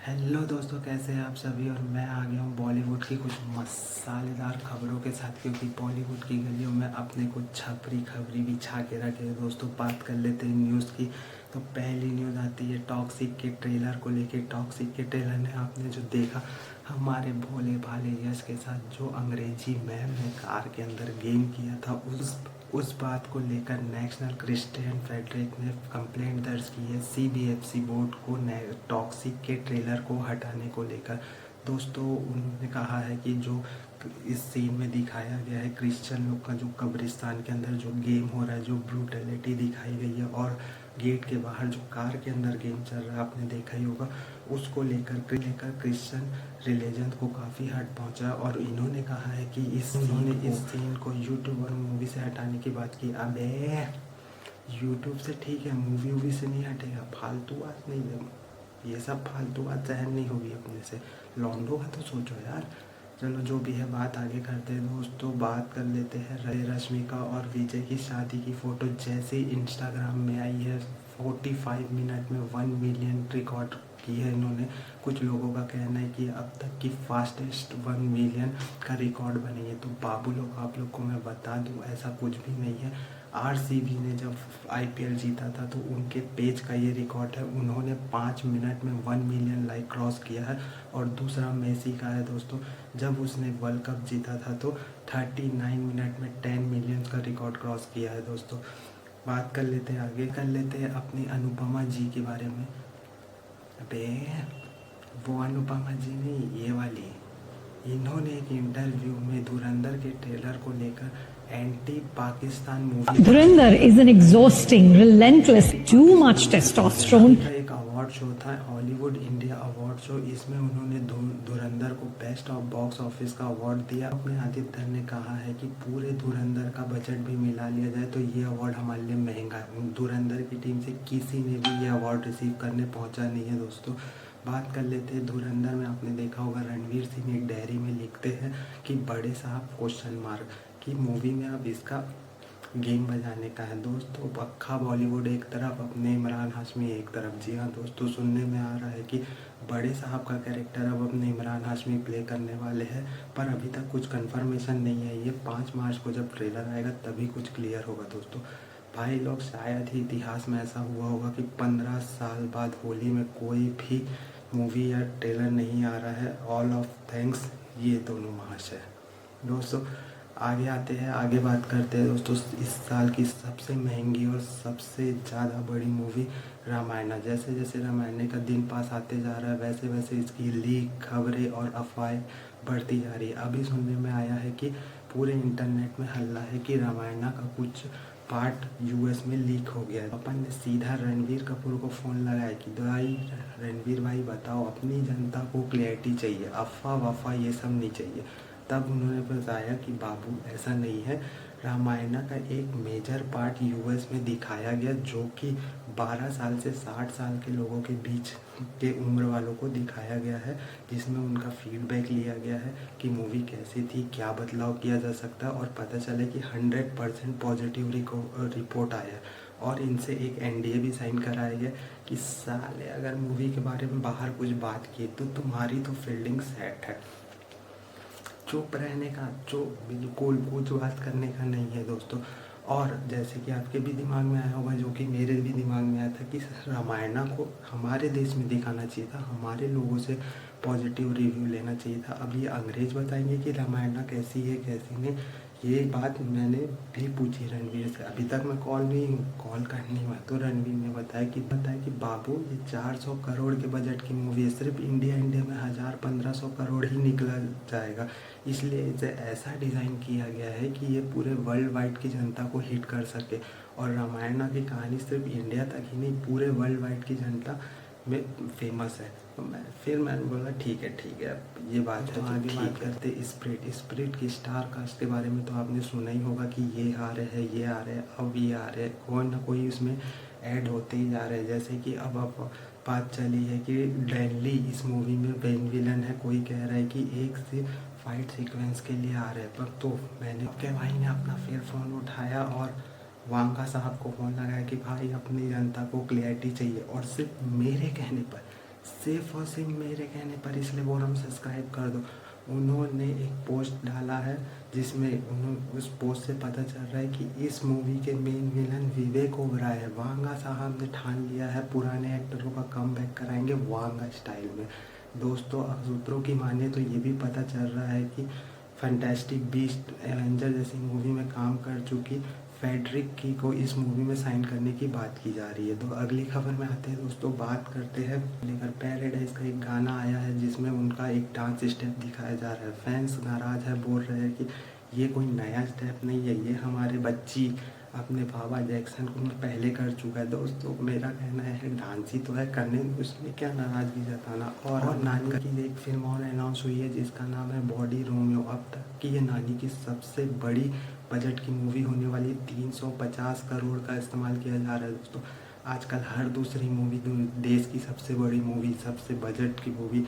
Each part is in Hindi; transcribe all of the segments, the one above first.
हेलो दोस्तों, कैसे हैं आप सभी। और मैं आ गया हूँ बॉलीवुड की कुछ मसालेदार खबरों के साथ, क्योंकि बॉलीवुड की गलियों में अपने कुछ छपरी खबरी बिछा के रखे हैं। दोस्तों, बात कर लेते हैं न्यूज़ की। तो पहली न्यूज़ आती है टॉक्सिक के ट्रेलर को लेके। टॉक्सिक के ट्रेलर ने आपने जो देखा, हमारे भोले भाले यश के साथ जो अंग्रेजी मैम ने कार के अंदर गेम किया था, उस बात को लेकर नेशनल क्रिश्चियन फेडरेट ने कंप्लेंट दर्ज की है सीबीएफसी बोर्ड को टॉक्सिक के ट्रेलर को हटाने को लेकर। दोस्तों, उन्होंने कहा है कि जो इस सीन में दिखाया गया है क्रिश्चियन लोग का जो कब्रिस्तान के अंदर जो गेम हो रहा है, जो ब्रूटलिटी दिखाई गई है, और गेट के बाहर जो कार के अंदर गेम चल रहा है, आपने देखा ही होगा, उसको लेकर क्रिश्चियन रिलीजन को काफ़ी हर्ट पहुंचा। और इन्होंने कहा है कि इस सीन को यूट्यूब और मूवी से हटाने की बात की। अबे, यूट्यूब से ठीक है, मूवी वूवी से नहीं हटेगा। फालतू बात नहीं है, ये सब फालतू बात सहन नहीं होगी अपने से। लॉन्डो का तो सोचो यार। चलो, जो भी है, बात आगे करते हैं। दोस्तों, बात कर लेते हैं रश्मिका और विजय की शादी की फ़ोटो जैसे इंस्टाग्राम में आई है। 45 मिनट में 1 मिलियन रिकॉर्ड की है इन्होंने। कुछ लोगों का कहना है कि अब तक की फास्टेस्ट 1 मिलियन का रिकॉर्ड बनी है। तो बाबू लोग, आप लोग को मैं बता दूं, ऐसा कुछ भी नहीं है। आरसीबी ने जब आईपीएल जीता था तो उनके पेज का ये रिकॉर्ड है। उन्होंने 5 मिनट में 1 मिलियन लाइक क्रॉस किया है। और दूसरा मेसी का है दोस्तों, जब उसने वर्ल्ड कप जीता था तो 39 मिनट में 10 मिलियन का रिकॉर्ड क्रॉस किया है दोस्तों। बात कर लेते हैं, आगे कर लेते हैं अपनी अनुपमा जी के बारे में। अबे, वो अनुपमा जी नहीं, ये वाली। इन्होंने एक इंटरव्यू में धुरंधर के ट्रेलर को लेकर anti Pakistan movie Dhurandhar is an exhausting, relentless, too much testosterone. का एक अवार्ड शो था, हॉलीवुड इंडिया अवार्ड शो। इसमें उन्होंने धुरंधर को बेस्ट ऑफ बॉक्स ऑफिस का अवार्ड दिया। अपने आदित्य ने कहा है कि पूरे धुरंधर का बजट भी मिला लिया जाए तो ये अवार्ड हमारे लिए महंगा है। धुरंधर की टीम से किसी ने भी ये अवार्ड रिसीव करने पहुंचा नहीं है दोस्तों। बात कर लेते हैं धुरंधर में। आपने देखा होगा, रणवीर सिंह एक डायरी में लिखते हैं कि बड़े साहब क्वेश्चन मार्क की मूवी में अब इसका गेम बजाने का है। दोस्तों, अक्खा बॉलीवुड एक तरफ, अपने इमरान हाशमी एक तरफ। जी हाँ दोस्तों, सुनने में आ रहा है कि बड़े साहब का कैरेक्टर अब अपने इमरान हाशमी प्ले करने वाले हैं, पर अभी तक कुछ कंफर्मेशन नहीं है। ये 5 मार्च को जब ट्रेलर आएगा तभी कुछ क्लियर होगा दोस्तों। भाई लोग, शायद ही इतिहास में ऐसा हुआ होगा कि 15 साल बाद होली में कोई भी मूवी या ट्रेलर नहीं आ रहा है। ऑल ऑफ थैंक्स ये दोनों महाशय। दोस्तों, आगे आते हैं, आगे बात करते हैं दोस्तों। इस साल की सबसे महंगी और सबसे ज़्यादा बड़ी मूवी रामायण। जैसे जैसे रामायण का दिन पास आते जा रहा है, वैसे वैसे इसकी लीक खबरें और अफवाहें बढ़ती जा रही है। अभी सुनने में आया है कि पूरे इंटरनेट में हल्ला है कि रामायण का कुछ पार्ट यूएस में लीक हो गया है। अपन ने सीधा रणवीर कपूर को फ़ोन लगाया कि भाई, रणवीर भाई बताओ, अपनी जनता को क्लैरिटी चाहिए, अफवाह वफा ये सब नहीं चाहिए। तब उन्होंने बताया कि बाबू, ऐसा नहीं है, रामायण का एक मेजर पार्ट यूएस में दिखाया गया, जो कि 12 साल से 60 साल के लोगों के बीच के उम्र वालों को दिखाया गया है, जिसमें उनका फीडबैक लिया गया है कि मूवी कैसी थी, क्या बदलाव किया जा सकता है। और पता चले कि 100% पॉजिटिव रिपोर्ट आया है। और इनसे एक एनडीए भी साइन कराया गया कि साले अगर मूवी के बारे में बाहर कुछ बात की तो तुम्हारी तो फील्डिंग सेट है। चुप रहने का, जो बिल्कुल कुछ बात करने का नहीं है दोस्तों। और जैसे कि आपके भी दिमाग में आया होगा, जो कि मेरे भी दिमाग में आया था, कि रामायण को हमारे देश में दिखाना चाहिए था, हमारे लोगों से पॉजिटिव रिव्यू लेना चाहिए था। अब ये अंग्रेज बताएंगे कि रामायण कैसी है कैसी नहीं। ये बात मैंने भी पूछी रणवीर से, अभी तक मैं कॉल नहीं हूँ, कॉल करनी हुआ तो रणवीर ने बताया कि बाबू, ये 400 करोड़ के बजट की मूवी है, सिर्फ इंडिया में 1000-1500 करोड़ ही निकला जाएगा। इसलिए इसे ऐसा डिज़ाइन किया गया है कि ये पूरे वर्ल्ड वाइड की जनता को हिट कर सके। और रामायण की कहानी सिर्फ इंडिया तक ही नहीं, पूरे वर्ल्ड वाइड की जनता में फेमस है। तो मैंने बोला ठीक है, ये बात है। तो आगे बात करते स्प्रिट की स्टार कास्ट के बारे में। तो आपने सुना ही होगा कि ये आ रहे हैं, ये आ रहे हैं, अब ये आ रहे हैं, कोई ना कोई उसमें ऐड होते ही जा रहे हैं। जैसे कि अब बात चली है कि डैनली इस मूवी में मेन विलन है। कोई कह रहा है कि एक से फाइट सीक्वेंस के लिए आ रहे हैं। पर तो मैंने आपके भाई ने अपना फिर फ़ोन उठाया और वांगा साहब को फ़ोन लगाया कि भाई, अपनी जनता को क्लैरिटी चाहिए। और सिर्फ मेरे कहने पर सिर्फ और सिर्फ मेरे कहने पर इसलिए बोल रहा हूँ सब्सक्राइब कर दो। उन्होंने एक पोस्ट डाला है जिसमें उस पोस्ट से पता चल रहा है कि इस मूवी के मेन विलन विवेक ओबराय है। वांगा साहब ने ठान लिया है पुराने एक्टरों का कमबैक कराएंगे वांगा स्टाइल में। दोस्तों सूत्रों की माने तो ये भी पता चल रहा है कि फैंटास्टिक बीस्ट एवेंजर जैसी मूवी में काम कर चुकी फेडरिक की को इस मूवी में साइन करने की बात की जा रही है। तो अगली खबर में आते हैं दोस्तों, बात करते हैं लेकर पैराडाइज का एक गाना आया है जिसमें उनका एक डांस स्टेप दिखाया जा रहा है। फैंस नाराज है, बोल रहे हैं कि ये कोई नया स्टेप नहीं है, ये हमारे बच्ची अपने बाबा जैक्सन को पहले कर चुका है। दोस्तों मेरा कहना है डांस ही तो है, करने उसमें क्या नाराज़गी जताना। और नानी की एक फिल्म और अनाउंस हुई है जिसका नाम है बॉडी रोमियो। अब तक की ये नानी की सबसे बड़ी बजट की मूवी होने वाली 350 करोड़ का इस्तेमाल किया जा रहा है। दोस्तों आजकल हर दूसरी मूवी देश की सबसे बड़ी मूवी, सबसे बजट की मूवी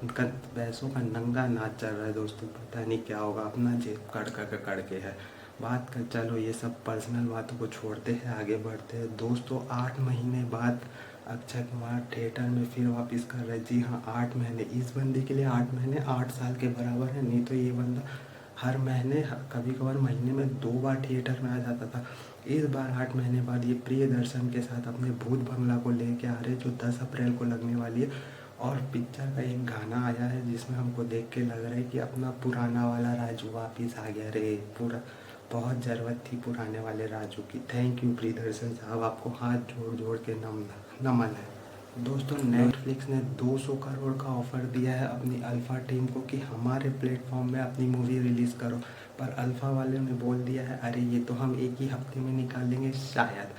का पैसों का नंगा नाच चल रहा है। दोस्तों पता नहीं क्या होगा, अपना जेब कड़ के है। बात कर चलो ये सब पर्सनल बातों को छोड़ते हैं, आगे बढ़ते हैं। दोस्तों 8 महीने बाद अक्षय कुमार थिएटर में फिर वापस कर रहे हैं। जी हाँ 8 महीने, इस बंदे के लिए 8 महीने 8 साल के बराबर है। नहीं तो ये बंदा हर महीने कभी कभार महीने में 2 बार थिएटर में आ जाता था। इस बार 8 महीने बाद ये प्रियदर्शन के साथ अपने भूत बंगला को लेके आ रहे जो 10 अप्रैल को लगने वाली है। और पिक्चर का एक गाना आया है जिसमें हमको देख के लग रहा है कि अपना पुराना वाला राजू वापिस आ गया रे। पूरा बहुत ज़रूरत थी पुराने वाले राजू की। थैंक यू प्रियदर्शन साहब, आपको हाथ जोड़ जोड़ के नमन है। दोस्तों नेटफ्लिक्स ने 200 करोड़ का ऑफ़र दिया है अपनी अल्फ़ा टीम को कि हमारे प्लेटफॉर्म में अपनी मूवी रिलीज़ करो। पर अल्फ़ा वाले ने बोल दिया है अरे ये तो हम एक ही हफ्ते में निकालेंगे शायद।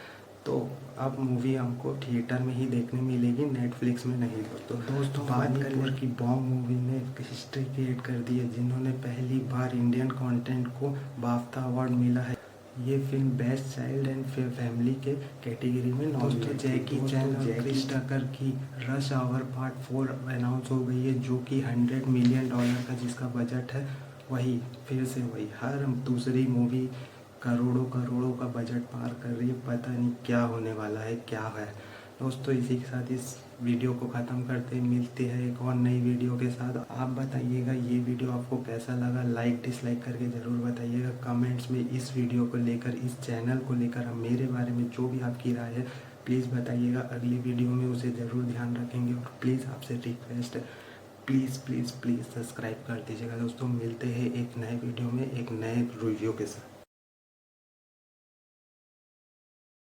तो अब मूवी हमको थिएटर में ही देखने मिलेगी, नेटफ्लिक्स में नहीं। दोस्तों बात करें कि बॉम्ब मूवी ने हिस्ट्री क्रिएट कर दी है, जिन्होंने पहली बार इंडियन कंटेंट को बाफ्ता अवार्ड मिला है। ये film best child and family के कैटेगरी में दोस्तों जैकी चैन और क्रिस टकर की रश आवर पार्ट 4 अनाउंस हो गई है, जो कि $100 मिलियन का जिसका बजट है। वही फिर से वही हर दूसरी मूवी करोड़ों करोड़ों का बजट पार कर रही है। पता नहीं क्या होने वाला है, क्या है। दोस्तों इसी के साथ इस वीडियो को ख़त्म करते मिलते हैं एक और नई वीडियो के साथ। आप बताइएगा ये वीडियो आपको कैसा लगा, लाइक डिसलाइक करके ज़रूर बताइएगा कमेंट्स में। इस वीडियो को लेकर, इस चैनल को लेकर, मेरे बारे में जो भी आपकी राय है प्लीज़ बताइएगा। अगली वीडियो में उसे ज़रूर ध्यान रखेंगे। और प्लीज़ आपसे रिक्वेस्ट है, प्लीज़ प्लीज़ प्लीज़ सब्सक्राइब कर दीजिएगा। दोस्तों मिलते हैं एक नए वीडियो में एक नए रिव्यू के साथ।